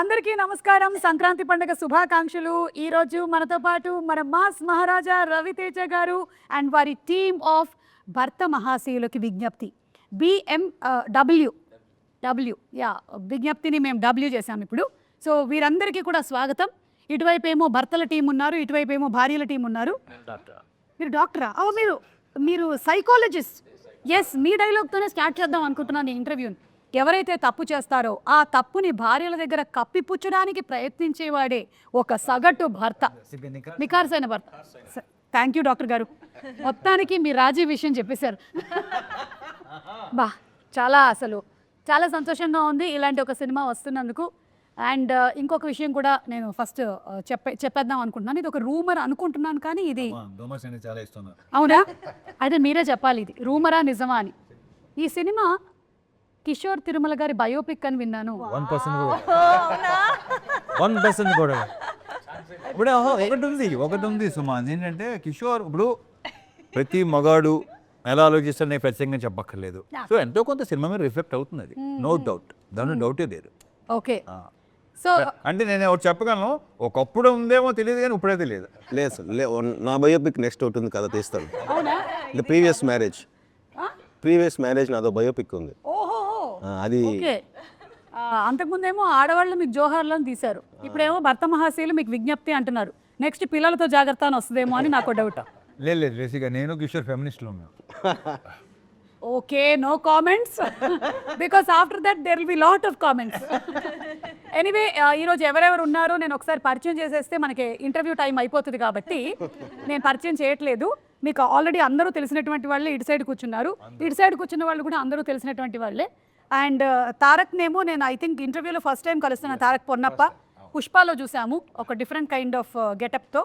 అందరికీ నమస్కారం. సంక్రాంతి పండుగ శుభాకాంక్షలు. ఈ రోజు మనతో పాటు మన మాస్ మహారాజా రవితేజ గారు అండ్ వారి టీమ్ ఆఫ్ భర్త మహాశయులకి విజ్ఞప్తి డబ్ల్యూ విజ్ఞప్తిని మేము డబ్ల్యూ చేసాం ఇప్పుడు. సో వీరందరికీ కూడా స్వాగతం. ఇటువైపు ఏమో భర్తల టీం ఉన్నారు, ఇటువైపు ఏమో భార్యల టీం ఉన్నారు. మీరు డాక్టరా? మీరు సైకాలజిస్ట్. ఎస్, మీ డైలాగ్తోనే స్టార్ట్ చేద్దాం అనుకుంటున్నాను ఈ ఇంటర్వ్యూని. ఎవరైతే తప్పు చేస్తారో ఆ తప్పుని భార్యల దగ్గర కప్పిపుచ్చడానికి ప్రయత్నించేవాడే ఒక సగటు భర్త, నికార్సైన భర్త. థ్యాంక్ యూ డాక్టర్ గారు, మొత్తానికి మీ రాజీ విషయం చెప్పేశారు. బా, చాలా సంతోషంగా ఉంది ఇలాంటి ఒక సినిమా వస్తున్నందుకు. అండ్ ఇంకొక విషయం కూడా నేను ఫస్ట్ చెప్పేద్దాం అనుకుంటున్నాను. ఇది ఒక రూమర్ అనుకుంటున్నాను, కానీ ఇది అవునా? అయితే మీరే చెప్పాలి, ఇది రూమరా నిజమా అని. ఈ సినిమా కిషోర్ తిరుమల గారి బయోపిక్ అని విన్నాను. 1% కూడా ఇప్పుడు ఒకటి ఉంది సుమా. ఏంటంటే కిషోర్ ఇప్పుడు ప్రతి మగాడు ఎలా ఆలోచిస్తాడు నేను ప్రత్యేకంగా చెప్పక్కర్లేదు. సో ఎంతో కొంత సినిమా మీద రిఫ్లెక్ట్ అవుతుంది, అది నో డౌట్, దాని డౌటే లేదు. ఓకే, సో అంటే నేను ఒకటి చెప్పగలను, ఒకప్పుడు ఉందేమో తెలియదు కానీ ఇప్పుడే తెలియదు. లేదు నా బయోపిక్ నెక్స్ట్ ఒకటి ఉంది కదా, తీస్తాను. అవునా? ద ప్రీవియస్ మ్యారేజ్ నాదో బయోపిక్ ఉంది. ఓహో, అది ఓకే. అంతకుముందేమో ఆడవాళ్ళు మీకు జోహార్లను తీశారు, ఇప్పుడేమో భర్త మహాశయులు మీకు విజ్ఞప్తి అంటున్నారు. నెక్స్ట్ పిల్లలతో జాగ్రత్త అని వస్తుందేమో అని నాకు డౌట్. లేదు బేసిక్గా నేను కిషోర్ ఫెమినిస్ట్లో ఉన్నాను. Okay, no comments because after that there will be lot of comments. Anyway, ఈరోజు ఎవరెవరు ఉన్నారో నేను ఒకసారి పరిచయం చేసేస్తే మనకి ఇంటర్వ్యూ టైం అయిపోతుంది కాబట్టి నేను పరిచయం చేయట్లేదు. మీకు ఆల్రెడీ అందరూ తెలిసినటువంటి వాళ్ళే ఇటు సైడ్ కూర్చున్నారు, ఇటు సైడ్ కూర్చున్న వాళ్ళు కూడా అందరూ తెలిసినటువంటి వాళ్ళే. అండ్ తారక్నేమో నేను ఐ థింక్ ఇంటర్వ్యూలో ఫస్ట్ టైం కలుస్తున్న తారక్ పొన్నప్ప. పుష్పాలో చూసాము ఒక డిఫరెంట్ కైండ్ ఆఫ్ గెటప్తో.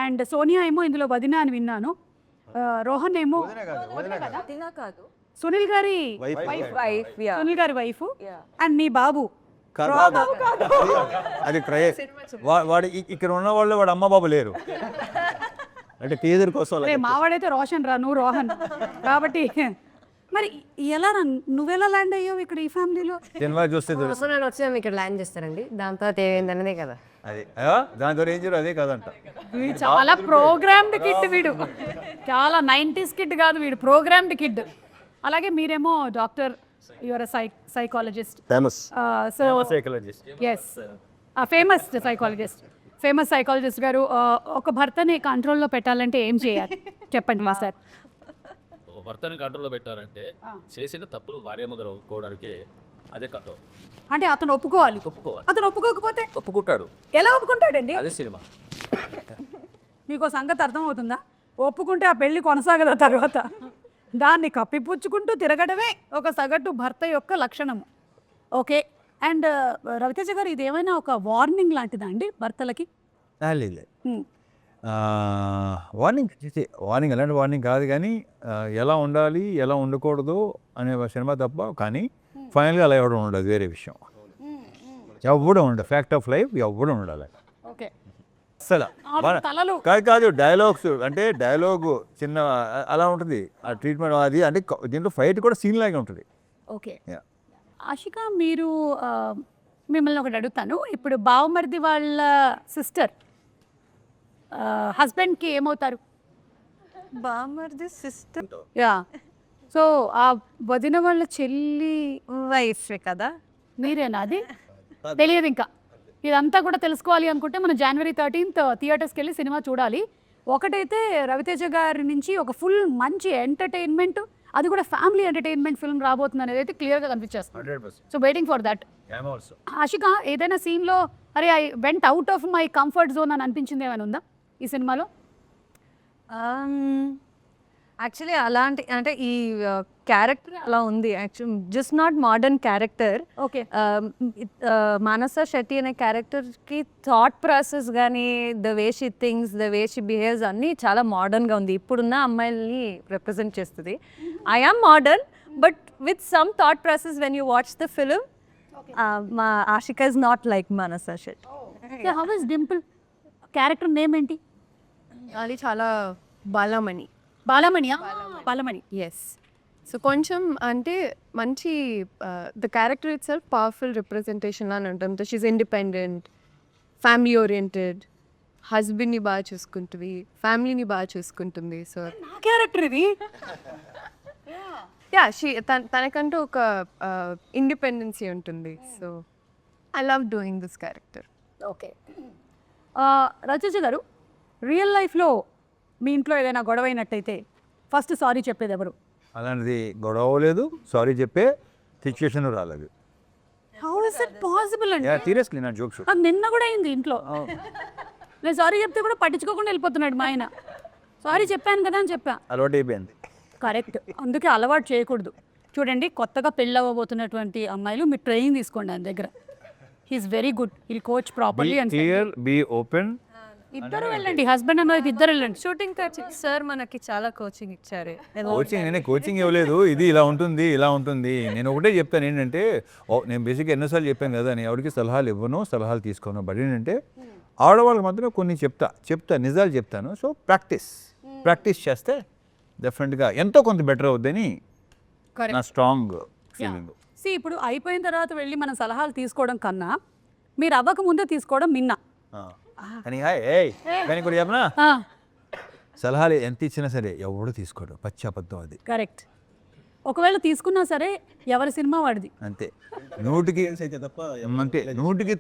అండ్ సోనియా ఏమో ఇందులో వదిన అని విన్నాను. రోహన్ ఏమో సునీల్ గారి వైఫ్ అండ్ మీ బాబు. అది వాడు ఇక్కడ ఉన్న వాళ్ళు వాడు అమ్మ బాబు లేరు అంటే టీజర్ కోసం. మావాడైతే రోషన్ రా, నువ్వు రోహన్ కాబట్టి. మరి ఎలా నువ్వెలా ల్యాండ్ అయ్యావు ఇక్కడ ఈ ఫ్యామిలీలో? సినిమా చూస్తే నేను వచ్చాము ఇక్కడ ల్యాండ్ చేస్తారండి, దాని తర్వాత ఏమైందనేదే కదా. అది దాంతో ఏం చేయరు, అదే కదంట. వీడు చాలా ప్రోగ్రామ్డ్ కిడ్, వీడు చాలా 90s కిడ్ కాదు, వీడు ప్రోగ్రామ్డ్ కిడ్. అలాగే మీరేమో doctor, your psychologist, famous psychologist గారు. ఒక భర్తని కంట్రోల్లో పెట్టాలంటే ఏం చేయాలి చెప్పండి మా సార్. భర్తని కంట్రోల్లో పెట్టారంటే చేసిన తప్పులు భార్యమ్మగారు ఒప్పుకోవడానికి అదే కథ. అంటే అతను ఒప్పుకోవాలి. అతను ఒప్పుకోకపోతే ఒప్పుకుంటాడు. ఎలా ఒప్పుకుంటాడండి? అదే సినిమా. మీకు సంగతి అర్థమవుతుందా? ఒప్పుకుంటే ఆ పెళ్లి కొనసాగదా తర్వాత? దాన్ని కప్పిపుచ్చుకుంటూ తిరగడమే ఒక సగటు భర్త యొక్క లక్షణము. ఓకే. అండ్ రవితేజ గారు, ఇది ఏమైనా ఒక వార్నింగ్ లాంటిదా అండి భర్తలకి? లేదు, వార్నింగ్ అలాంటి వార్నింగ్ కాదు, కానీ ఎలా ఉండాలి ఎలా ఉండకూడదు అనే సినిమా తప్ప. కానీ ఫైనల్గా అలా ఎవడం ఉండదు, వేరే విషయం. ఎవడం ఉండదు, ఫ్యాక్ట్ ఆఫ్ లైఫ్ ఎవడం ఉండాలి. ఓకే, అసలు కాదు డైలాగ్స్ అంటే డైలాగు చిన్న అలా ఉంటుంది, ఆ ట్రీట్మెంట్ అది అంటే దీంట్లో ఫైట్ కూడా సీన్ లాగా ఉంటుంది. ఓకే. ఆషిక, మీరు మిమ్మల్ని ఒకటి అడుగుతాను. ఇప్పుడు బావమరిది వాళ్ళ సిస్టర్ హస్బెండ్కి ఏమవుతారు? బామర్ది సిస్టర్, యా. సో ఆ వదిన వాళ్ళ చెల్లి వైఫ్ కదా. మీరేనా? అది తెలియదు ఇంకా. ఇదంతా కూడా తెలుసుకోవాలి అనుకుంటే మనం January 13th థియేటర్స్కి వెళ్ళి సినిమా చూడాలి. ఒకటైతే రవితేజ గారి నుంచి ఒక ఫుల్ మంచి ఎంటర్టైన్మెంట్, అది కూడా ఫ్యామిలీ ఎంటర్టైన్మెంట్ ఫిల్మ్ రాబోతుంది అనేది అయితే క్లియర్గా కనిపించేస్తుంది. So waiting for that. Ashika, ఏదైనా సీన్లో అరే I went out of my comfort zone అని అనిపించింది ఏమైనా ఉందా ఈ సినిమాలో? యాక్చువల్లీ అలాంటి అంటే ఈ క్యారెక్టర్ అలా ఉంది. Actual just not modern character. Okay. Manasa Shetty అనే క్యారెక్టర్కి థాట్ ప్రాసెస్ కానీ, the way she things, the way she behaves అన్నీ చాలా మోడర్న్గా ఉంది. ఇప్పుడున్న అమ్మాయిల్ని రిప్రజెంట్ చేస్తుంది. I am modern but with some thought process when you watch the film. మా Ashika is not like Manasa Shetty. How is Dimple character name ఏంటి? అది చాలా బాలమణి. బాలమణియా? బాలమణి, ఎస్. సో కొంచెం అంటే మంచి the character it self powerful representation అని ఉంటుంది. షీఈ్ ఇండిపెండెంట్, ఫ్యామిలీ ఓరియంటెడ్, హస్బెండ్ని బాగా చూసుకుంటుంది, ఫ్యామిలీని బాగా చూసుకుంటుంది. సో నా క్యారెక్టర్ ఇది. యా తనకంటూ ఒక ఇండిపెండెన్సీ ఉంటుంది. So I love doing this character. Okay. Rachana గారు, రియల్ లైఫ్లో మీ ఇంట్లో ఏదైనా గొడవ అయినట్టయితే ఫస్ట్ సారీ చెప్పేది ఎవరు? అలాంటిది గొడవ లేదు, సారీ చెప్పే సిచ్యువేషన్ రాలేదు. హౌ ఇస్ ఇట్ పాసిబుల్ అండి? సీరియస్లీ నా జోక్స్. అది నిన్న కూడా అయింది ఇంట్లో. నేను సారీ చెప్తే కూడా పట్టించుకోకుండా వెళ్ళిపోతున్నాడు మా ఆయన. సారీ చెప్పాను కదా అని చెప్పా. అలవాటు అయిపోయింది. కరెక్ట్, అందుకే అలవాటు చేయకూడదు. చూడండి, కొత్తగా పెళ్ళి అవ్వబోతున్నటువంటి అమ్మాయిలు మీరు ట్రైనింగ్ తీసుకోండి ఆయన దగ్గర. He is very good, he'll coach properly and clear, be open. ఇద్దరు వెళ్ళండి, హస్బెండ్ అండ్ వైఫ్ ఇద్దరు వెళ్ళండి. షూటింగ్ సార్ మనకి చాలా కోచింగ్ ఇచ్చారు. కోచింగ్ నేనే కోచింగ్ ఇవ్వలేదు. ఇది ఇలా ఉంటుంది, ఇలా ఉంటుంది. నేను ఒకటే చెప్తాను ఏంటంటే, నేను బేసిక్గా ఎన్నోసార్లు చెప్పాను కదా, నేను ఎవరికి సలహాలు ఇవ్వను, సలహాలు తీసుకోను. బట్ ఏంటంటే ఆడవాళ్ళకి మాత్రం కొన్ని చెప్తా నిజాలు చెప్తాను. సో ప్రాక్టీస్ చేస్తే డెఫినెట్గా ఎంతో కొంత బెటర్ అవుద్దని నా స్ట్రాంగ్ ఫీలింగ్. ఇప్పుడు అయిపోయిన తర్వాత వెళ్ళి మనం సలహాలు తీసుకోవడం కన్నా మీరు అవ్వక ముందే తీసుకోవడం మిన్నా. కానీ కానీ కూడా చెప్పనా, సలహాలు ఎంత ఇచ్చినా సరే ఎవడు తీసుకోడు, పచ్చి అబద్ధం అది. కరెక్ట్. ఒకవేళ తీసుకున్నా సరే ఎవరి సినిమా వాడిది. అంతే. 100కి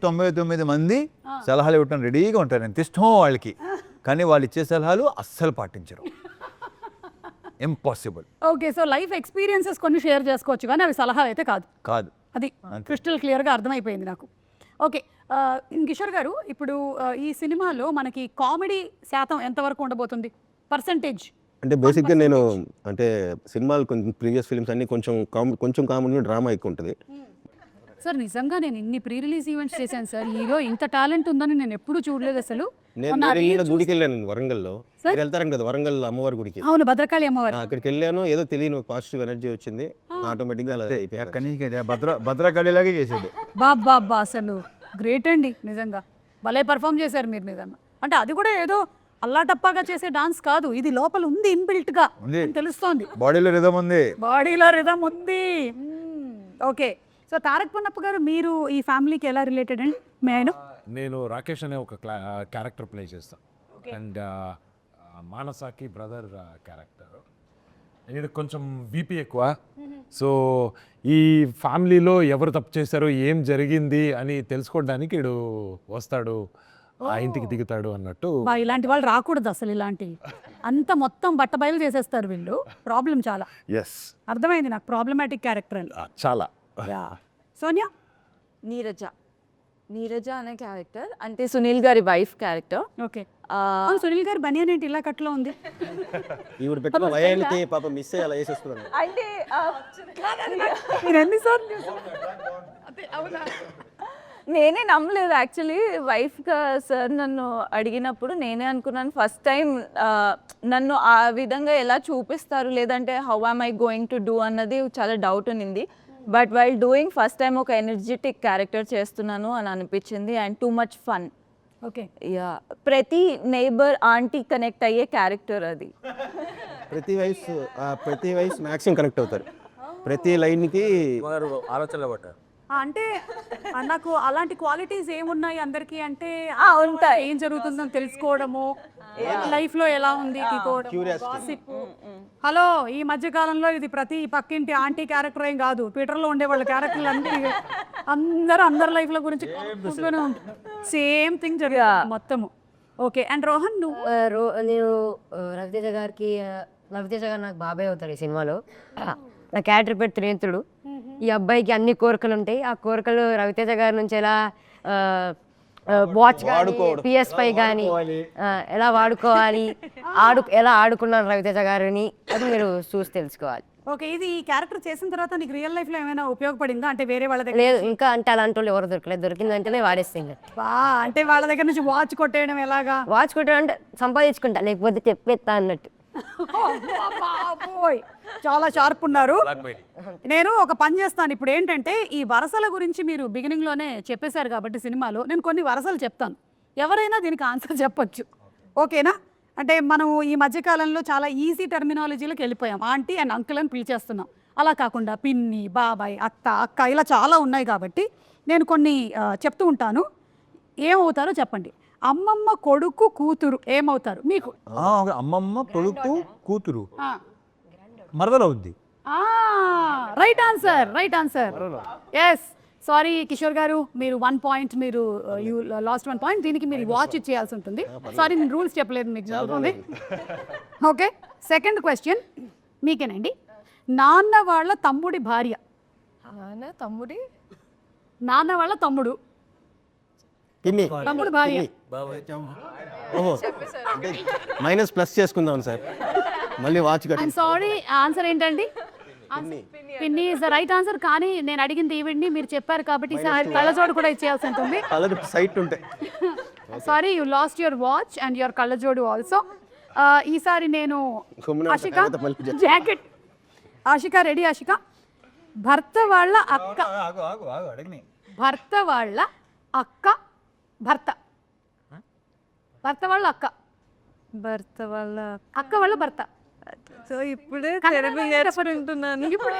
99 మంది సలహాలు ఇవ్వటం రెడీగా ఉంటారు, ఎంత ఇష్టమో వాళ్ళకి. కానీ వాళ్ళు ఇచ్చే సలహాలు అస్సలు పాటించరు. Impossible. Okay, so life experiences కొన్ని షేర్ చేసుకోవచ్చు కానీ అవి సలహాలు అయితే కాదు. అది క్రిస్టల్ క్లియర్గా అర్థమైపోయింది నాకు. ఓకే, కిషోర్ గారు, ఇప్పుడు ఈ సినిమాలో మనకి కామెడీ శాతం ఎంతవరకు ఉండబోతుంది, పర్సంటేజ్? అంటే బేసిక్గా నేను అంటే సినిమాలు కొంచెం ప్రీవియస్ ఫిల్మ్స్ అన్ని కొంచెం కామెడీ, డ్రామా ఎక్కువ ఉంటుంది. సార్ నిజంగా నేను ఇన్ని ప్రీ రిలీజ్ ఈవెంట్స్ చేశాను సార్, హీరో ఇంత టాలెంట్ ఉందని నేను ఎప్పుడూ చూడలేదు అసలు. నేను గుడికి వెళ్ళాను వరంగల్లో. మీరు వెళ్తారని కదా వరంగల్ అమ్మవారి గుడికి? అవును, భద్రకాళి అమ్మవారు. అక్కడికి వెళ్ళాను, ఏదో తెలియని పాజిటివ్ ఎనర్జీ వచ్చింది, ఆటోమేటిక్గా అలా భద్రకాళిలాగే చేసేది. బాబా అసలు గ్రేట్ అండి, నిజంగా భలే పర్ఫామ్ చేశారు మీరు నిజంగా. అంటే అది కూడా ఏదో అల్లాటప్పాగా చేసే డాన్స్ కాదు, ఇది లోపల ఉంది, ఇన్బిల్ట్ గా తెలుస్తోంది. బాడీలో రిథమ్ ఉంది. ఓకే, సో తారక్ పన్నప్ప గారు, మీరు ఈ ఫ్యామిలీకి ఎలా రిలేటెడ్ అండి? నేను రాకేష్ అనే ఒక క్యారెక్టర్ ప్లే చేస్తాను. అండ్ మానసాకి బ్రదర్ క్యారెక్టర్. ఇది కొంచెం బీపీ ఎక్కువ. సో ఈ ఫ్యామిలీలో ఎవరు తప్పు చేశారో, ఏం జరిగింది అని తెలుసుకోవడానికి వీడు వస్తాడు, ఆ ఇంటికి దిగుతాడు అన్నట్టు. ఇలాంటి వాళ్ళు రాకూడదు అసలు, ఇలాంటివి అంత మొత్తం బట్టబయలు చేసేస్తారు వీళ్ళు. ప్రాబ్లం చాలా. ఎస్, అర్థమైంది నాకు, ప్రాబ్లమాటిక్ క్యారెక్టర్ అని. చాలా. సోనియా? నీరజ అనే క్యారెక్టర్ అంటే సునీల్ గారి వైఫ్ క్యారెక్టర్. ఓకే, సునీల్ గారి బనియన్ ఏంటి ఇలా కట్లో ఉంది? ఈవిడ పెట్టిన వయానికి పాప మిస్ అయ్యి అలా చేసేస్తున్నాను. అంటే మీరు ఎన్నిసార్లు నేనే నమ్మలేదు యాక్చువల్లీ. వైఫ్గా సార్ నన్ను అడిగినప్పుడు నేనే అనుకున్నాను ఫస్ట్ టైం నన్ను ఆ విధంగా ఎలా చూపిస్తారు, లేదంటే how am I going to do అన్నది చాలా డౌట్ ఉన్నింది. But while doing first time ఒక ఎనర్జెటిక్ క్యారెక్టర్ చేస్తున్నాను అని అనిపించింది. And too much fun. Okay, yeah, ప్రతి నైబర్ ఆంటీ కనెక్ట్ అయ్యే క్యారెక్టర్ అది. ప్రతి వయసు మ్యాక్సిమం కనెక్ట్ అవుతారు. ప్రతి లైన్కి ఆలోచనలు పట్టారు. అంటే నాకు అలాంటి క్వాలిటీస్ ఏమున్నాయి అందరికి అంటే ఉంటాయి. ఏం జరుగుతుందని తెలుసుకోవడము, లైఫ్ లో ఎలా ఉంది, హలో ఈ మధ్య కాలంలో ఇది ప్రతి పక్కింటి ఆంటీ క్యారెక్టర్ ఏం కాదు, ట్విట్టర్ లో ఉండే వాళ్ళ క్యారెక్టర్లు అన్ని అందరి లైఫ్ లో గురించి సేమ్ థింగ్ జరుగుతుంది మొత్తము. ఓకే, అండ్ రోహన్ నువ్వు? నేను రవితేజ గారు నాకు బాబాయ్ అవుతారు ఈ సినిమాలో. నా క్యారెక్టర్ పేరు త్రినేత్రుడు. ఈ అబ్బాయికి అన్ని కోరికలు ఉంటాయి. ఆ కోరికలు రవితేజ గారి నుంచి ఎలా వాచ్ PS5 కానీ ఎలా వాడుకోవాలి, ఎలా ఆడుకున్నారు రవితేజ గారిని, అది మీరు చూసి తెలుసుకోవాలి. ఓకే, ఇది ఈ క్యారెక్టర్ చేసిన తర్వాత నీకు రియల్ లైఫ్ లో ఏమైనా ఉపయోగపడిందా? అంటే వేరే వాళ్ళ దగ్గర? లేదు, ఇంకా అంటే అలాంటి వాళ్ళు ఎవరు దొరకలేదు. దొరికిందంటేనే వాడేస్తాం. అంటే వాళ్ళ దగ్గర నుంచి వాచ్ కొట్టేయడం ఎలాగా? వాచ్ కొట్టడం అంటే సంపాదించుకుంటా, లేకపోతే చెప్పేస్తా అన్నట్టు. చాలా షార్ప్ ఉన్నారు. నేను ఒక పని చేస్తాను ఇప్పుడు. ఏంటంటే ఈ వరసల గురించి మీరు బిగినింగ్ లోనే చెప్పేశారు కాబట్టి సినిమాలో నేను కొన్ని వరసలు చెప్తాను, ఎవరైనా దీనికి ఆన్సర్ చెప్పొచ్చు. ఓకేనా? అంటే మనం ఈ మధ్యకాలంలో చాలా ఈజీ టెర్మినాలజీలోకి వెళ్ళిపోయాం. ఆంటీ అండ్ అంకుల్ అని పిలిచేస్తున్నాం. అలా కాకుండా పిన్ని, బాబాయ్, అక్క ఇలా చాలా ఉన్నాయి కాబట్టి నేను కొన్ని చెప్తూ ఉంటాను. ఏమవుతారో చెప్పండి. అమ్మమ్మ కొడుకు కూతురు ఏమవుతారు మీకు? అమ్మమ్మ కొడుకు కూతురు మరదలవుద్ది. Right answer. Yes, sorry Kishore గారు, మీరు 1 పాయింట్, మీరు యూ లాస్ట్ 1 పాయింట్. దీనికి మీరు వాచ్ ఇచ్చేయాల్సి ఉంటుంది. సారీ, నేను రూల్స్ చెప్పలేదు మీకు. చదువుతుంది. ఓకే, సెకండ్ క్వశ్చన్ మీకేనండి. నాన్న వాళ్ళ తమ్ముడి భార్య. నాన్న వాళ్ళ తమ్ముడు పిన్ని. తమ్ముడు భార్య. ఓహో, అంటే మైనస్ ప్లస్ చేసుకుందాం సార్, మళ్ళీ వాచ్ కట్టి. ఐమ్ సారీ, ఆన్సర్ ఏంటండి? పిన్ని ఇస్ ద రైట్ ఆన్సర్. కానీ నేను అడిగింది ఈవిడ్ని, మీరు చెప్పారు కాబట్టి కళ్ళజోడు కూడా ఇచ్చేయాల్సి ఉంటుంది. కలర్ సైట్ ఉంటాయి. Sorry, you lost your watch and your కళ్ళజోడు ఆల్సో. ఈసారి నేను ఆశిక జాకెట్. ఆశిక రెడీ? ఆశిక, భర్త వాళ్ళ అక్క. భర్త వాళ్ళ అక్క. భర్త వాళ్ళ అక్క. భర్త వాళ్ళ అక్క వాళ్ళ భర్త. సో ఇప్పుడే తెలుగు నేర్చుకుంటున్నాను. ఇప్పుడు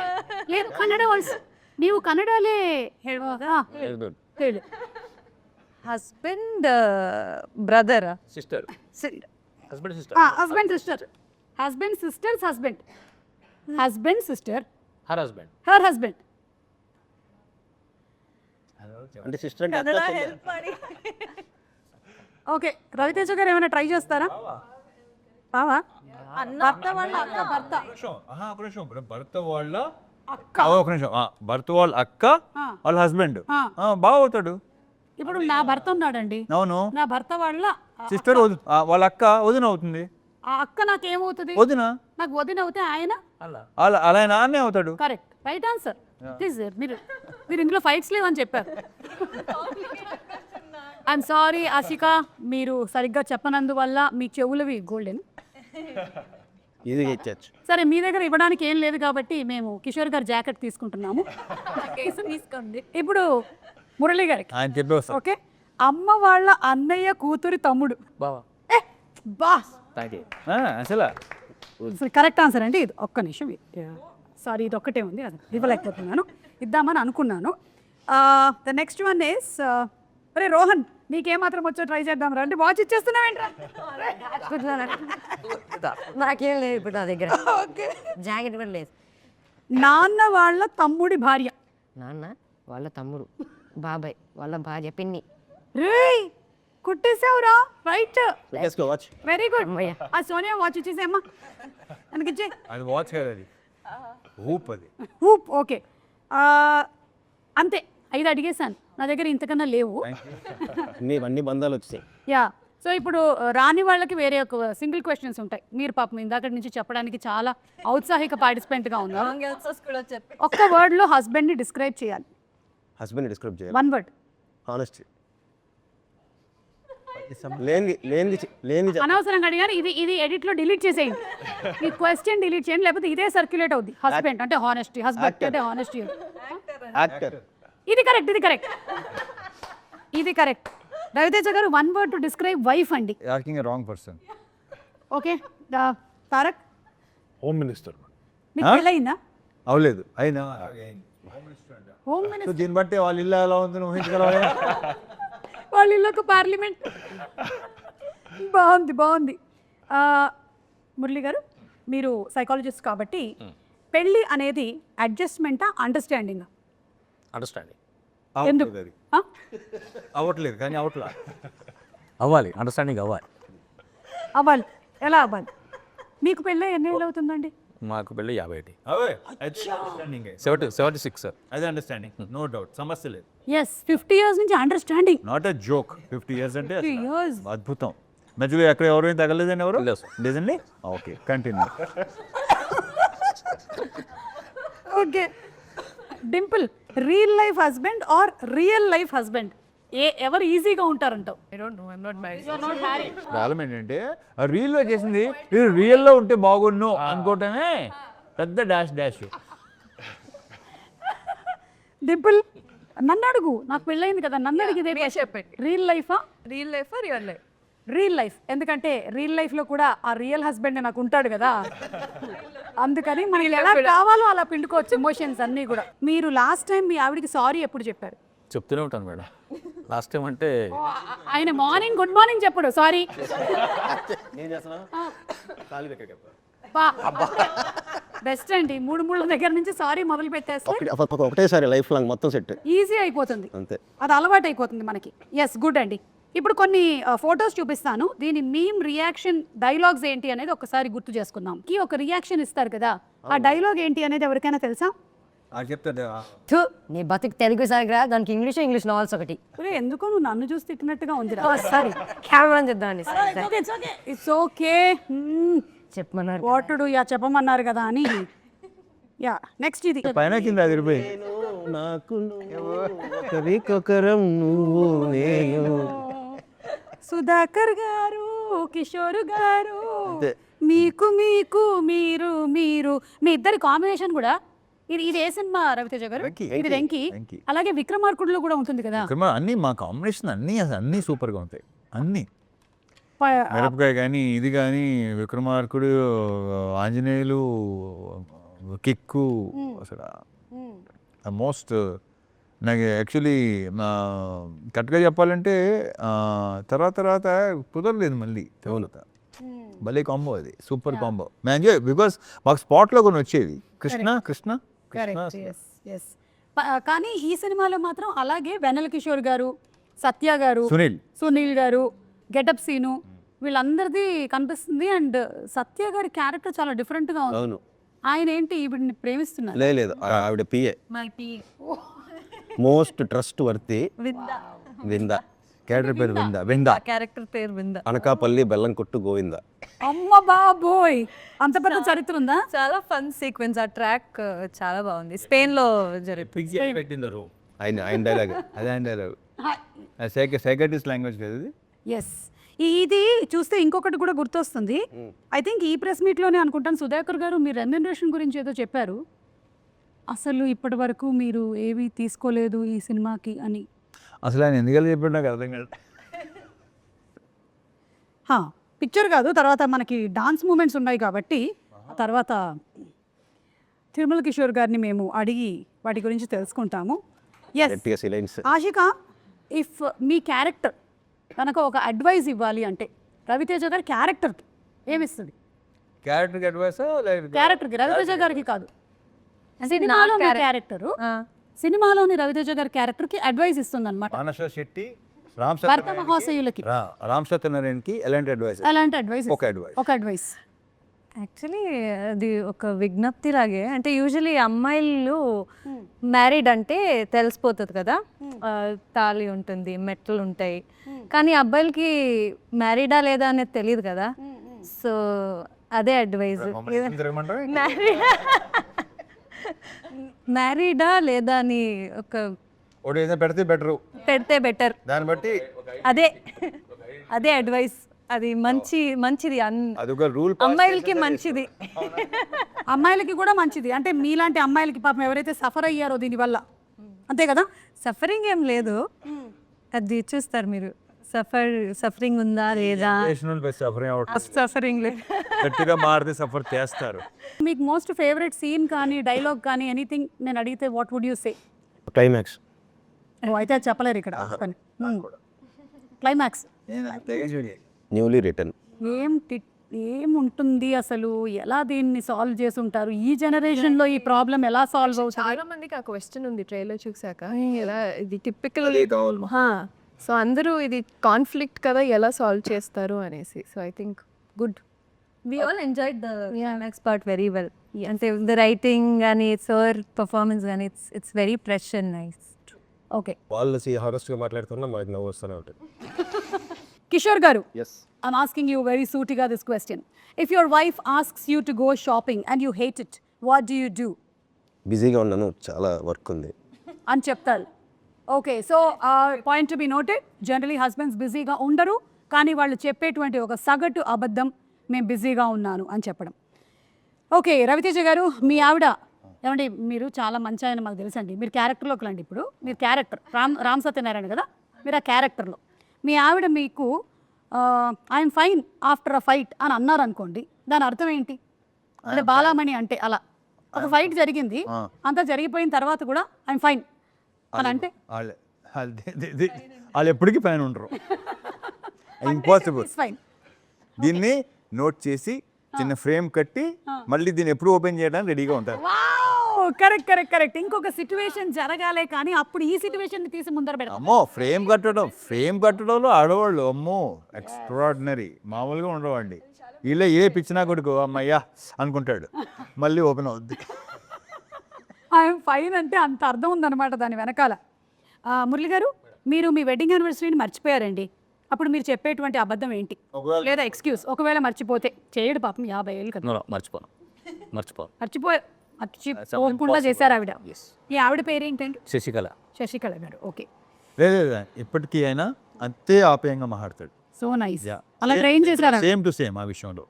లేదు, కన్నడ వాయిస్. ನೀವು ಕನ್ನಡಲ್ಲೇ ಹೇಳುವಾಗ ಹೇಳಿ. Husband brother sister husband sister husband sister. Husband sister's husband. Husband sister. Her husband. Her husband. అంటే సిస్టర్ అంటే ఓకే, రవితేజ గారు ఏమైనా ట్రై చేస్తారా? బావా, భర్త వాళ్ళ అక్క. భర్త భర్త వాళ్ళ అక్క. ఒక నిమిషం. భర్త వాళ్ళ అక్క వాళ్ళ హస్బెండ్ బాగా అవుతాడు. ఇప్పుడు నా భర్త ఉన్నాడండి. అవును, నా భర్త వాళ్ళ సిస్టర్ వాళ్ళ అక్క వదిన అవుతుంది. ఆ అక్క నాకేమవుతుంది? వదిన. నాకు వదిన అవుతే ఆయన అలా నాన్నే అవుతాడు. Correct, right answer. మీరు ఇందులో ఫైట్స్ లేవని చెప్పారు. ఐఎమ్ సారీ ఆశిక, మీరు సరిగ్గా చెప్పనందువల్ల మీ చెవులవి గోల్డెన్. ఇది ఇచ్చచ్చు. సరే, మీ దగ్గర ఇవ్వడానికి ఏం లేదు కాబట్టి మేము కిషోర్ గారి జాకెట్ తీసుకుంటున్నాము. తీసుకోండి. ఇప్పుడు మురళి గారికి. ఆయన చెప్పేస్తా. ఓకే, అమ్మ వాళ్ళ అన్నయ్య కూతురి తమ్ముడు. బావా. బా, థ్యాంక్ యూ. అసలు కరెక్ట్ ఆన్సర్ అండి. ఇది ఒక్క నిమిషం. సారీ, ఇది ఒక్కటే ఉంది, అది ఇవ్వలేకపోతున్నాను. ఇద్దామని అనుకున్నాను. ద నెక్స్ట్ వన్ ఇస్, అరే రోహన్, నీకేమాత్రం వచ్చో ట్రై చేద్దాం రా. అంటే వాచ్ ఇచ్చేస్తున్నావేంట్రా? నాకేం లేదు ఇప్పుడు నా దగ్గర. జాకెట్ కూడా లేదు. నాన్న వాళ్ళ తమ్ముడి భార్య. నాన్న వాళ్ళ తమ్ముడు, బాబాయ్ వాళ్ళ భార్య పిన్ని. రేయ్, కుట్టేసావురా. Right, watch. Very good. ఆ సోనియా వాచ్ ఇచ్చేసేమ్మా, అందుకిచ్చే. అది వాచ్ కదా, అది హూప్. అది హూప్. ఓకే, అంతే. 5 అడిగేశాను, నా దగ్గర ఇంతకన్నా లేవు. అన్ని బంధాలు వచ్చాయి. యా, సో ఇప్పుడు రాని వాళ్ళకి వేరే ఒక సింగిల్ క్వశ్చన్స్ ఉంటాయి. మీరు పాపం ఇందాక నుంచి చెప్పడానికి చాలా ఔత్సాహిక పార్టిసిపెంట్గా ఉన్నారు. ఒక్క వర్డ్లో హస్బెండ్ని డిస్క్రైబ్ చేయాలి. హస్బెండ్ డిస్క్రైబ్ చేయాలి. 1 వర్డ్. హానెస్టీ. లేని అనవసరంగా అడిగారు. ఇది ఎడిట్లో డిలీట్ చేసేయండి. ఈ క్వశ్చన్ డిలీట్ చేయండి, లేకపోతే ఇదే సర్క్యులేట్ అవుద్ది. హస్బెండ్ అంటే హానెస్టీ, హస్బెండ్ అంటే హానెస్టీ. యాక్టర్. ఇది కరెక్ట్. రవితేజ గారు 1 వర్డ్ టు డిస్క్రైబ్ వైఫ్ అండి. Asking a wrong person. Okay, Tarak, home minister. మీకు పెళ్ళయిందా? అవలేదు. అయినా హోమ్ సో మినిస్టర్. దీన్ని బట్టి వాళ్ళ ఇల్లు ఎలా ఉందని ఊహించగలవా? వాళ్ళ ఇల్లు ఒక పార్లమెంట్. బాగుంది. మురళి గారు, మీరు సైకాలజిస్ట్ కాబట్టి పెళ్ళి అనేది అడ్జస్ట్మెంటా, అండర్స్టాండింగ్? అండర్స్టాండింగ్. ఎందుకు? అవ్వట్లేదు కానీ అవ్వాలి, అండర్స్టాండింగ్ అవ్వాలి. అవ్వాలి. ఎలా అవ్వాలి? మీకు పెళ్ళి ఎన్ని ఏళ్ళు అవుతుందండి? మాకు పెళ్ళి 51. అవే 76 సార్. అదే అండర్స్టాండింగ్, నో డౌట్, సమస్య లేదు. ఎస్, 50 years నుంచి understanding. Not a joke. 50 years అంటే 50 years. అద్భుతం. మధ్యలో ఎక్కడ ఎవరైనా తగలేదని ఎవరు లేదు సార్. లేదండి. Okay, continue. Okay, Dimple, real life husband or real life husband, ఎవరు ఈజీగా ఉంటారంటావు? ప్రాబ్లం ఏంటంటే రీల్లో చేసింది రియల్లో ఉంటే బాగున్ను అనుకోవటమే పెద్ద డాష్. డింపుల్, నన్ను అడుగు, నాకు పెళ్ళయింది కదా, నన్ను అడిగితే చెప్పండి. రియల్ లైఫా? Real life real life real life, ఎందుకంటే రియల్ లైఫ్లో కూడా ఆ రియల్ హస్బెండ్ నాకు ఉంటాడు కదా, అందుకని మనకి ఎలా కావాలో అలా పిండుకోవచ్చు ఎమోషన్స్ అన్నీ కూడా. మీరు లాస్ట్ టైం మీ ఆవిడకి సారీ ఎప్పుడు చెప్పారు? చెప్తూనే ఉంటాను మేడం. లాస్ట్ టైం అంటే ఆయన మార్నింగ్ గుడ్ మార్నింగ్ చెప్పడు, సారీ. బెస్ట్ అండి, 3 దగ్గర నుంచి సారీ మొదలు పెట్టేస్తే ఒకటేసారి లైఫ్ లాంగ్ మొత్తం సెట్ ఈజీ అయిపోతుంది, అంతే. అది అలవాటు అయిపోతుంది మనకి. ఎస్, గుడ్ అండి. ఇప్పుడు కొన్ని ఫొటోస్ చూపిస్తాను, దీని మీమ్ రియాక్షన్ డైలాగ్స్ ఏంటి అనేది ఒకసారి గుర్తు చేసుకుందాం. ఒక రియాక్షన్ ఇస్తారు కదా, ఆ డైలాగ్ ఏంటి అనేది ఎవరికైనా తెలుసా? చెప్తాడు థు, నీ బతుకు తెలుగు సాగరా, దానికి ఇంగ్లీష్ నావెల్స్ ఒకటి. ఎందుకో నువ్వు నన్ను చూసి తిట్టినట్టుగా ఉంది. సారీ, కెమెరా చేద్దామండి. ఇట్స్ ఓకే, చెప్పమన్నారు వాటుడు యా చెప్పమన్నారు కదా అని. యా నెక్స్ట్ ఇది పైన కింద 10 రూపాయలు. నాకు ఒకరికొకరం నువ్వు నేను. సుధాకర్ గారు, కిషోర్ గారు, మీకు మీకు మీరు మీరు, మీ ఇద్దరి కాంబినేషన్ కూడా. ఇది ఏ సినిమా రవితేజ గారు? ఇది వెంకీ. అలాగే విక్రమార్కుడులో కూడా ఉంటుంది కదా. అన్నీ మా కాంబినేషన్ అన్నీ సూపర్గా ఉంటాయి. అన్నీ మిరపకాయ కానీ, ఇది కానీ, విక్రమార్కుడు, ఆంజనేయులు, కిక్కు, అసలు మోస్ట్ నాకు యాక్చువల్లీ కరెక్ట్గా చెప్పాలంటే తర్వాత కుదరలేదు మళ్ళీ. భలే కాంబో అది, సూపర్ కాంబో. మేము ఎంజాయ్ బికాస్ మాకు స్పాట్లో కొన్ని వచ్చేవి. కృష్ణ కానీ ఈ సినిమాలో మాత్రం అలాగే వెన్నెల కిషోర్ గారు, సత్య గారు, సునీల్ గారు, గెటప్ సీను, వీళ్ళందరిది కనిపిస్తుంది. అండ్ సత్య గారి క్యారెక్టర్ చాలా డిఫరెంట్గా ఉంది. ఆయన ఏంటి ఈవిడ్ని ప్రేమిస్తున్నారు? లేదు, ఆవిడ పిఏ, మోస్ట్ ట్రస్ట్ వర్తి వింద. క్యారెక్టర్ పేరు విందా. క్యారెక్టర్ పేరు వింద. అనకాపల్లి బెల్లం కొట్టు గోవింద. అమ్మ బాబోయ్, అంత పెద్ద చరిత్ర ఉందా? చాలా ఫన్ సీక్వెన్స్, ఆ ట్రాక్ చాలా బాగుంది. స్పెయిన్ లో జరిగింది. పెట్టిందరు ఆయన డైలాగ్ అదే ఆయన డైలాగ్, సైకాటిస్ట్ లాంగ్వేజ్ కదా ఇది. ఎస్, ఇది చూస్తే ఇంకొకటి కూడా గుర్తొస్తుంది. ఐ థింక్ ఈ ప్రెస్ మీట్లోనే అనుకుంటాను, సుధాకర్ గారు మీరు రెమ్యునరేషన్ గురించి ఏదో చెప్పారు. అసలు ఇప్పటి వరకు మీరు ఏవి తీసుకోలేదు ఈ సినిమాకి అని. అసలు ఆయన ఎందుకలా చెప్పాడు నాకు అర్థం కాదు. పిక్చర్ కాదు, తర్వాత మనకి డాన్స్ మూమెంట్స్ ఉన్నాయి కాబట్టి తర్వాత తిరుమల కిషోర్ గారిని మేము అడిగి వాటి గురించి తెలుసుకుంటాము. ఎస్ ఆశిక, ఇఫ్ మీ క్యారెక్టర్ కనుక ఒక అడ్వైస్ ఇవ్వాలి అంటే రవితేజ గారి క్యారెక్టర్కి ఏమిస్తుంది? క్యారెక్టర్కి అడ్వైస్? క్యారెక్టర్కి, రవితేజ గారికి కాదు, సినిమాలో క్యారెక్టరు, సినిమాలోని రవితేజ గారి క్యారెక్టర్కి అడ్వైస్ ఇస్తుంది అనమాట. మానస శెట్టి, భర్త మహాశయులకి, రామ్ సత్యనారాయణకి ఎలాంటి అడ్వైస్? ఒక అడ్వైస్ యాక్చువల్లీ అది ఒక విజ్ఞప్తి లాగే. అంటే యూజువలీ అమ్మాయిలు మ్యారీడ్ అంటే తెలిసిపోతుంది కదా, తాళి ఉంటుంది, మెట్లు ఉంటాయి. కానీ అబ్బాయిలకి మ్యారీడా లేదా అనేది తెలియదు కదా. సో అదే అడ్వైజ్, మ్యారీడా లేదా అని ఒక పెడితే బెటర్, దాన్ని బట్టి అదే అడ్వైస్. అది మంచిది అమ్మాయిలకి మంచిది, అమ్మాయిలకి కూడా మంచిది. అంటే మీలాంటి అమ్మాయిలకి పాపం ఎవరైతే సఫర్ అయ్యారో దీనివల్ల, అంతే కదా. సఫరింగ్ ఏం లేదు, అది చూస్తారు మీరు. సఫరింగ్ ఉందా లేదా? సఫరింగ్ లేదు, గట్టిగా మారితే సఫర్ చేస్తారు. మీకు మోస్ట్ ఫేవరెట్ సీన్ కానీ డైలాగ్ కానీ ఎనీథింగ్ నేను అడిగితే what would you say? Climax. అయితే చెప్పలేరు ఇక్కడ. Climax newly return. ఏముంటుంది అసలు, ఎలా దీన్ని సాల్వ్ చేసి ఉంటారు? ఈ జనరేషన్లో ఈ ప్రాబ్లం ఎలా సాల్వ్ అవుతుంది? చాలా మందికి ఆ క్వశ్చన్ ఉంది ట్రైలర్ చూసాక, ఎలా ఇది టిపికల్. సో అందరూ ఇది కాన్ఫ్లిక్ట్ కదా, ఎలా సాల్వ్ చేస్తారు అనేసి. So I think good. We all enjoyed the climax part very well. And the writing and her performance and it's very fresh and nice. Okay. వాళ్ళు హానెస్ట్గా మాట్లాడుతున్నా మాకు నవ్వు వస్తూనే ఉంటుంది. కిషోర్ గారు, I'm asking you very sootiga this question. If your wife asks you to go shopping and you hate it, what do you do? బిజీగా ఉన్నాను, చాలా వర్క్ ఉంది అని చెప్తారు. Okay, so point to be noted. Generally husbands బిజీగా ఉండరు, కానీ వాళ్ళు చెప్పేటువంటి ఒక సగటు అబద్ధం మేము బిజీగా ఉన్నాను అని చెప్పడం. ఓకే, రవితేజ గారు, మీ ఆవిడ ఏమండి, మీరు చాలా మంచి ఆయన మాకు తెలుసండి. మీరు క్యారెక్టర్లోకి రండి. ఇప్పుడు మీరు క్యారెక్టర్ రామ్ సత్యనారాయణ కదా, మీరు ఆ క్యారెక్టర్లో మీ ఆవిడ మీకు I'm fine after a fight అని అన్నారు అనుకోండి, దాని అర్థం ఏంటి? అంటే బాలామణి అంటే అలా ఒక ఫైట్ జరిగింది, అంతా జరిగిపోయిన తర్వాత కూడా ఐఎమ్ ఫైన్ అని అంటే వాళ్ళు ఎప్పటికీ పైన ఉండరు. ఇంపాసిబుల్. ఫైన్. దీన్ని నోట్ చేసి చిన్న ఫ్రేమ్ కట్టి మళ్ళీ దీన్ని ఎప్పుడు ఓపెన్ చేయడానికి రెడీగా ఉంటారు. Correct correct correct. ఇంకొక సిచ్యువేషన్ జరగాలే కానీ అప్పుడు ఈ సిచ్యువేషన్ తీసి ముందర పెడతాం. అమ్మో ఫ్రేమ్ కట్టడంలో ఆడవాళ్ళు అమ్మో ఎక్స్ట్రాడినరీ, మామూలుగా ఉండవండి. వీళ్ళే ఏ పిచ్చినా కొడుకు అమ్మయ్యా అనుకుంటాడు, మళ్ళీ ఓపెన్ అవుద్ది. ఐఎమ్ ఫైన్ అంటే అంత అర్థం ఉందన్నమాట దాని వెనకాల. మురళి గారు, మీరు మీ వెడ్డింగ్ యానివర్సరీని మర్చిపోయారండి, అప్పుడు మీరు చెప్పేటువంటి అబద్ధం ఏంటి లేదా ఎక్స్క్యూజ్? ఒకవేళ మర్చిపోతే చేయడు పాపం, 50 ఏళ్ళు కదా. మర్చిపోకుండా చేశారు ఆవిడ. ఈ ఆవిడ పేరు ఏంటండి? శశికళ గారు. ఓకే. లేదు ఇప్పటికీ అయినా అంతే ఆప్యాయంగా మాట్లాడతాడు. So nice. అలా ట్రైన్ చేశారా? సేమ్ టు సేమ్ ఆ విషయంలో.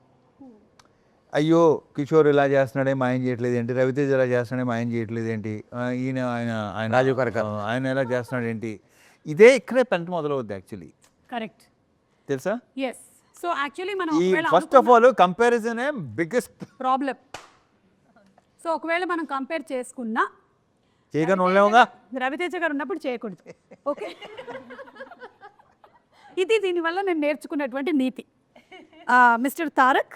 అయ్యో కిషోర్ ఇలా చేస్తున్నాడే మాయం చేయట్లేదు ఏంటి, రవితేజ ఇలా చేస్తున్నాడే మాయం చేయట్లేదు ఏంటి, ఆయన రాజీవ్ కనకాల ఆయన ఎలా చేస్తున్నాడు ఏంటి, ఇదే ఇక్కడే పెంట మొదలవుద్ది యాక్చువల్లీ. కరెక్ట్. తెలుసా? ఎస్. సో యాక్చువల్లీ మనం ఈ first of all comparison biggest problem. So ఒకవేళ మనం కంపేర్ చేసుకున్నా చేయగానే ఉండలేముగా, రవితేజ గారు ఉన్నప్పుడు చేయకూడదు. ఓకే. ఇది దీనివల్ల నేను నేర్చుకున్నటువంటి నీతి. మిస్టర్ తారక్,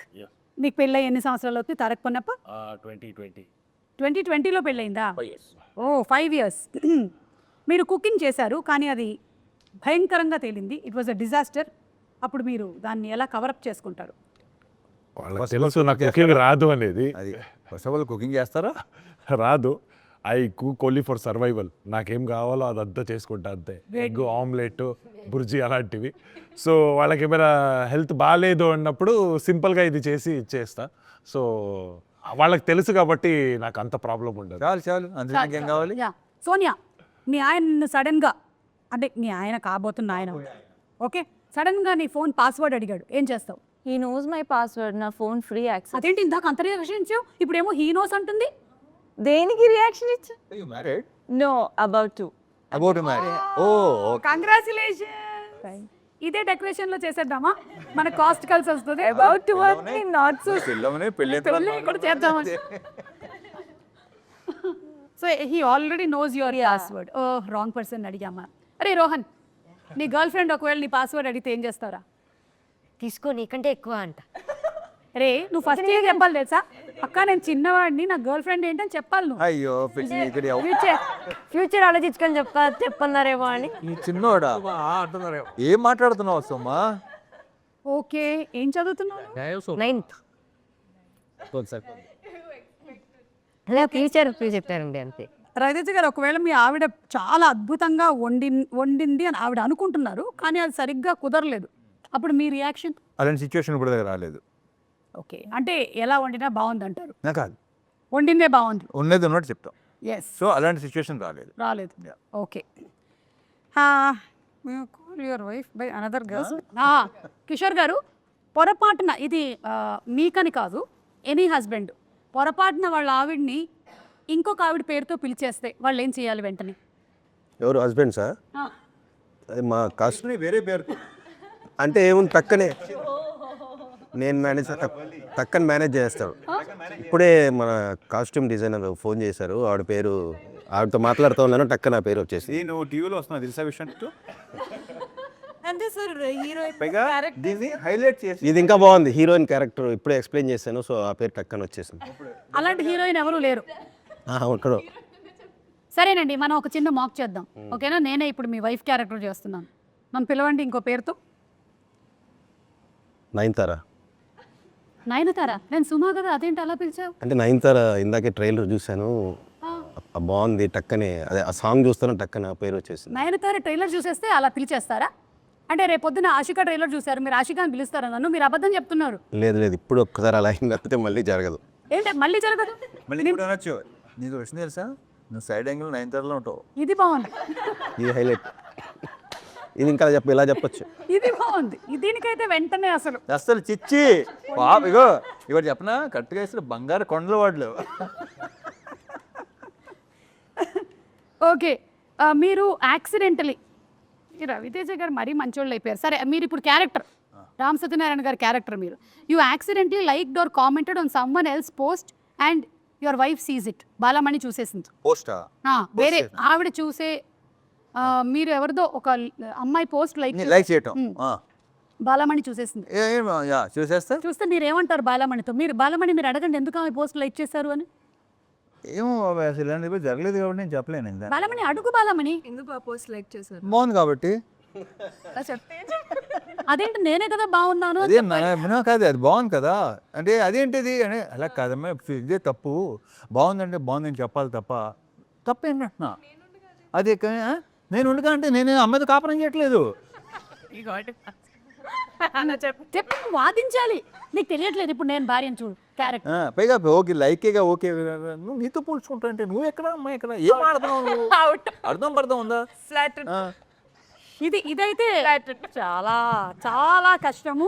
నీకు పెళ్ళై ఎన్ని సంవత్సరాలు అవుతుంది తారక్ పొన్నప్ప? 2020లో పెళ్ళయిందా? ఓ 5 years. మీరు కుకింగ్ చేశారు కానీ అది భయంకరంగా తేలింది, ఇట్ వాజ్ అ డిజాస్టర్. అప్పుడు మీరు దాన్ని ఎలా కవరప్ చేసుకుంటారు? వాళ్ళకి తెలుసు నాకు కుకింగ్ రాదు అనేది. అది ఫస్ట్ ఆఫ్ ఆల్ కుకింగ్ చేస్తారా? రాదు. I cook only for survival. నాకేం కావాలో అదంతా చేసుకుంటా అంతే. ఎగ్ ఆమ్లెట్, బుర్జీ అలాంటివి. సో వాళ్ళకి ఏమైనా హెల్త్ బాగాలేదు అన్నప్పుడు సింపుల్గా ఇది చేసి ఇచ్చేస్తా. సో వాళ్ళకి తెలుసు కాబట్టి నాకు అంత ప్రాబ్లం ఉండదు. చాలు అందుకే ఏం కావాలి? యా. సోనియా, మీ ఆయన సడన్గా, అంటే మీ ఆయన కాబోతున్న ఆయన, ఓకే, సడన్గా నీ ఫోన్ పాస్వర్డ్ అడిగాడు, ఏం చేస్తావు? హీ నోస్ మై పాస్వర్డ్, నా ఫోన్ ఫ్రీ యాక్సెస్. అదేంటి ఇందాక అంత రియాక్షన్ ఇచ్చావు, ఇప్పుడేమో హీ నోస్ అంటుంది? దేనికి రియాక్షన్ ఇచ్చా? You married? No, about to. About to marry. Oh, congratulation. ఇదే డెకరేషన్ లో చేసేద్దామా, మన కాస్ట్ కలిసి వస్తుంది. అబౌట్ టు అంటే నాట్ సో. పెళ్ళి కూడా చేద్దామని. So he already knows your password. Oh wrong person అడిగామా. అరే రోహన్, నీ గర్ల్ ఫ్రెండ్ ఒకవేళ నీ పాస్వర్డ్ అడిగితే ఏం చేస్తారా? తీసుకో, నీకంటే ఎక్కువ అంట. రే నువ్వు ఫస్ట్ ఏం చెప్పాలి తెలుసా? అక్క నేను చిన్నవాడిని, నా గర్ల్ ఫ్రెండ్ ఏంటని చెప్పాలి నువ్వు. అయ్యో ఫ్యూచర్ ఆలోచించుకొని చెప్పన్నారేమో అని. ఈ చిన్నోడా ఏం మాట్లాడుతున్నావు సోమా? ఓకే, ఏం చదువుతున్నావు? 9th. అలా ఫ్యూచర్ చెప్పారండి అంతే. రవితేజ గారు, ఒకవేళ మీ ఆవిడ చాలా అద్భుతంగా వండింది అని ఆవిడ అనుకుంటున్నారు కానీ అది సరిగ్గా కుదరలేదు, అప్పుడు మీ రియాక్షన్? అలాంటి సిచ్యువేషన్ ఇప్పుడు దగ్గర రాలేదు. ఓకే, అంటే ఎలా వండినా బాగుంది అంటారు? నా కాదు, వండిందే బాగుంది, ఉన్నది ఉన్నట్టు చెప్తాం. ఎస్. సో అలాంటి సిచ్యువేషన్ రాలేదు. Okay. Your wife by another girls. Kishore గారు, పొరపాటున ఇది మీకని కాదు, ఎనీ హస్బెండ్ పొరపాటున వాళ్ళ ఆవిడ్ని ఇంకొక ఆవిడ పేరుతో పిలిచేస్తే వాళ్ళు ఏం చేయాలి వెంటనే? ఎవరు హస్బెండ్సా? అది మా కాస్ట్ వేరే పేరు అంటే ఏముంది, పక్కనే నేను టక్కని మేనేజ్ చేస్తాడు. ఇప్పుడే మన కాస్ట్యూమ్ డిజైనర్ ఫోన్ చేశారు, ఆవిడ పేరు, ఆవిడతో మాట్లాడుతూ ఉన్నాను, టక్క నా పేరు వచ్చేసి. నువ్వు టీవీలో వస్తున్నా తెలుసా విషయం? అంటే సార్ హీరో దీన్ని హైలైట్ చేసి ఇది ఇంకా బాగుంది, హీరోయిన్ క్యారెక్టర్ ఇప్పుడే ఎక్స్ప్లెయిన్ చేశాను, సో ఆ పేరు టక్కన వచ్చేసింది. అలాంటి హీరోయిన్ ఎవరు లేరు. ఉంటాడు. సరేనండి, మనం ఒక చిన్న మాక్ చేద్దాం, ఓకేనా? నేనే ఇప్పుడు మీ వైఫ్ క్యారెక్టర్ చేస్తున్నాను, నన్ను పిలవండి ఇంకో పేరుతో. నయనతారా. నయనతారా? నేను సుమా కదా, అదేంటి అలా పిలిచావు? అంటే నయనతారా ఇందాకే ట్రైలర్ చూశాను, బాగుంది, టక్కనే అదే ఆ సాంగ్ చూస్తాను, టక్కన ఆ పేరు వచ్చేసింది. నయనతార ట్రైలర్ చూసేస్తే అలా పిలిచేస్తారా? అంటే రేపు పొద్దున ఆషిక ట్రైలర్ చూసారు, మీరు ఆషిక అని పిలుస్తారా నన్ను? మీరు అబద్ధం చెప్తున్నారు. లేదు ఇప్పుడు ఒక్కసారి అలా అయినట్టే మళ్ళీ జరగదు. ఏంటి మళ్ళీ జరగదు? మళ్ళీ ఇప్పుడు అనొచ్చు, నీకు విషయం తెలుసా, నువ్వు సైడ్ యాంగిల్ 9th ఉంటావు. ఇది బాగుంది, ఇది హైలైట్. ఇది ఇంకా ఇలా చెప్పొచ్చు. ఇది బాగుంది, దీనికైతే వెంటనే అసలు చిచ్చి ఇగో ఇవాడు చెప్పనా, కరెక్ట్గా ఇస్తారు బంగారు కొండల వాడులు. ఓకే, మీరు యాక్సిడెంటలీ, రవితేజ గారు మరీ మంచోళ్ళు అయిపోయారు. సరే, మీరు ఇప్పుడు క్యారెక్టర్ రామ్ సత్యనారాయణ గారి క్యారెక్టర్ మీరు. You accidentally liked or commented on someone else post and your wife sees it. Balamani చూసేసింది. పోస్టా వేరే ఆవిడ చూసే మీరు ఎవరిదో ఒక అమ్మాయి పోస్ట్ లైక్ లైక్ చేయటం బాలమణి చూసేసింది. చూసేస్తా. చూస్తే మీరు ఏమంటారు బాలమణితో? మీరు అడగండి ఎందుకు ఆమె పోస్ట్ లైక్ చేశారు అని. ఏమో బాబాయ్, అసలు ఇలాంటివి జరగలేదు కాబట్టి నేను చెప్పలేను. ఇంకా బాలమణి అడుగు. బాలమణి ఎందుకు ఆ పోస్ట్ లైక్ చేశారు? బాగుంది కాబట్టి. అదేంటి నేనే కదా బాగున్నాను. అదే వినా కాదు, అది బాగుంది కదా అంటే అదేంటిది అని. అలా కాదమ్మా, ఇదే తప్పు. బాగుందంటే బాగుందని చెప్పాలి తప్ప తప్పేంటంటున్నా. అదే నేను ఉండగా అంటే నేను అమ్మాయితో కాపురం చేయట్లేదు. చెప్పి వాదించాలి. నీకు తెలియట్లేదు ఇప్పుడు నేను భార్యను చూడు క్యారెక్టర్. పైగా ఓకే లైకేగా ఓకే, నువ్వు నీతో పోల్చుకుంటా అంటే నువ్వు ఎక్కడ అమ్మాయి ఎక్కడ ఏం ఆడుతున్నావు? అర్థం పడతాం ఉందా? ఇదైతే చాలా చాలా కష్టము.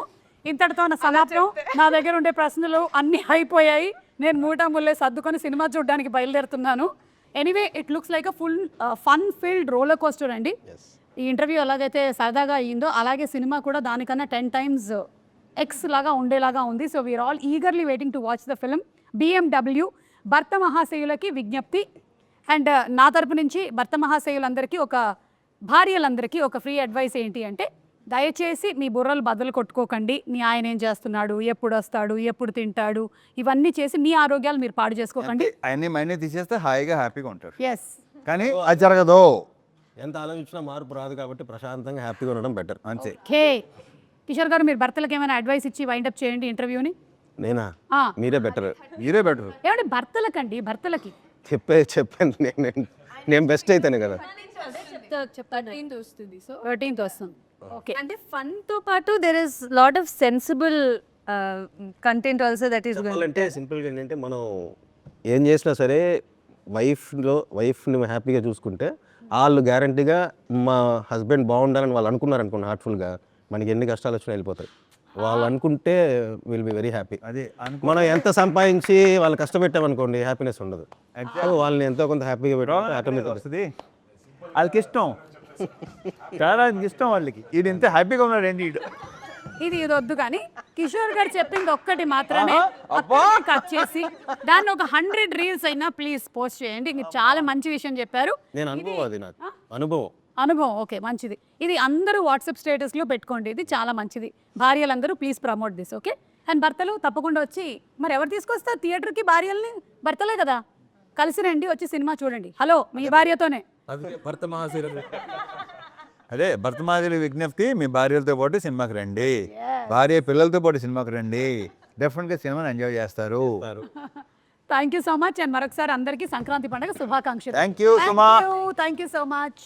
ఇంతటితో నా సమాప్తం. నా దగ్గర ఉండే ప్రశ్నలు అన్నీ అయిపోయాయి. నేను మూలే సర్దుకొని సినిమా చూడడానికి బయలుదేరుతున్నాను. Anyway it looks like a full fun filled roller coaster అండి. ఈ ఇంటర్వ్యూ ఎలాగైతే సరదాగా అయ్యిందో అలాగే సినిమా కూడా దానికన్నా 10 times ఎక్స్ లాగా ఉండేలాగా ఉంది. So we're all eagerly waiting to watch the film. BMW భర్త మహాశయులకి విజ్ఞప్తి. అండ్ నా తరపు నుంచి భర్త మహాశయులందరికీ భార్యలందరికీ ఒక ఫ్రీ అడ్వైస్ ఏంటి అంటే, దయచేసి మీ బుర్రలు బదులు కొట్టుకోకండి. మీ ఆయన ఏం చేస్తున్నాడు, ఎప్పుడు వస్తాడు, ఎప్పుడు తింటాడు, ఇవన్నీ చేసి మీ ఆరోగ్యాలు మీరు పాడు చేసుకోకండి. అన్ని మైండ్ తీసేస్తే హాయిగా హ్యాపీగా ఉంటారు. ఎస్, కానీ అది జరగదు. ఎంత ఆలోచించినా మార్పు రాదు కాబట్టి ప్రశాంతంగా హ్యాపీగా ఉండడం బెటర్. అంతే. ఓకే కిషోర్ గారు, మీరు భర్తలకు ఏమైనా అడ్వైస్ ఇచ్చి వైండప్ చేయండి ఇంటర్వ్యూని. నేనా? మీరే బెటర్. మీరే బెటర్. ఏమంటే భర్తలకండి, భర్తలకి చెప్పాను నేను బెస్ట్ అయితాను కదా. 13th వస్తుంది. సో 13th వస్తుంది. ఓకే, అంటే ఫన్ తో పాటు there is lot of sensible content also that is చెప్పాలంటే సింపుల్గా ఏంటంటే, మనం ఏం చేసినా సరే వైఫ్ని హ్యాపీగా చూసుకుంటే వాళ్ళు గ్యారంటీగా మా హస్బెండ్ బాగుండాలని వాళ్ళు అనుకున్నారనుకోండి హార్ట్ఫుల్గా, మనకి ఎన్ని కష్టాలు వచ్చినా వెళ్ళిపోతాయి. వాళ్ళు అనుకుంటే విల్ బి వెరీ హ్యాపీ. అదే మనం ఎంత సంపాదించి వాళ్ళు కష్టపెట్టామనుకోండి హ్యాపీనెస్ ఉండదు. వాళ్ళని ఎంతో కొంత హ్యాపీగా పెట్టాలి ఆటోమేటిక్ వస్తుంది. వాళ్ళకి ఇష్టం, చాలా ఇష్టం వాళ్ళకి. వీడు ఎంత హ్యాపీగా ఉన్నాడు ఏంటి వీడు. ఇది వద్దు కానీ కిషోర్ గారు చెప్పింది ఒక్కటి మాత్రమే కట్ చేసి దాన్ని ఒక 100 reels అయినా ప్లీజ్ పోస్ట్ చేయండి. మీరు చాలా మంచి విషయం చెప్పారు. నేను అనుభవం, అది నాకు అనుభవం. ఓకే, మంచిది. ఇది అందరూ వాట్సాప్ స్టేటస్లో పెట్టుకోండి. ఇది చాలా మంచిది. భార్యలందరూ please promote this. Okay. And భర్తలు తప్పకుండా వచ్చి, మరి ఎవరు తీసుకొస్తారు థియేటర్కి? భార్యల్ని, భర్తలే కదా. కలిసి రండి, వచ్చి సినిమా చూడండి. హలో, మీ భార్యతోనే. భర్త మహాశీల అదే భర్త మహాశయుల విజ్ఞప్తి, మీ భార్యలతో పాటు సినిమాకి రండి, భార్య పిల్లలతో పాటు సినిమాకి రండి. డెఫినెట్గా సినిమాని ఎంజాయ్ చేస్తారు. Thank you so much. And మరొకసారి అందరికీ సంక్రాంతి పండుగ శుభాకాంక్షలు. Thank you so much. Thank you so much.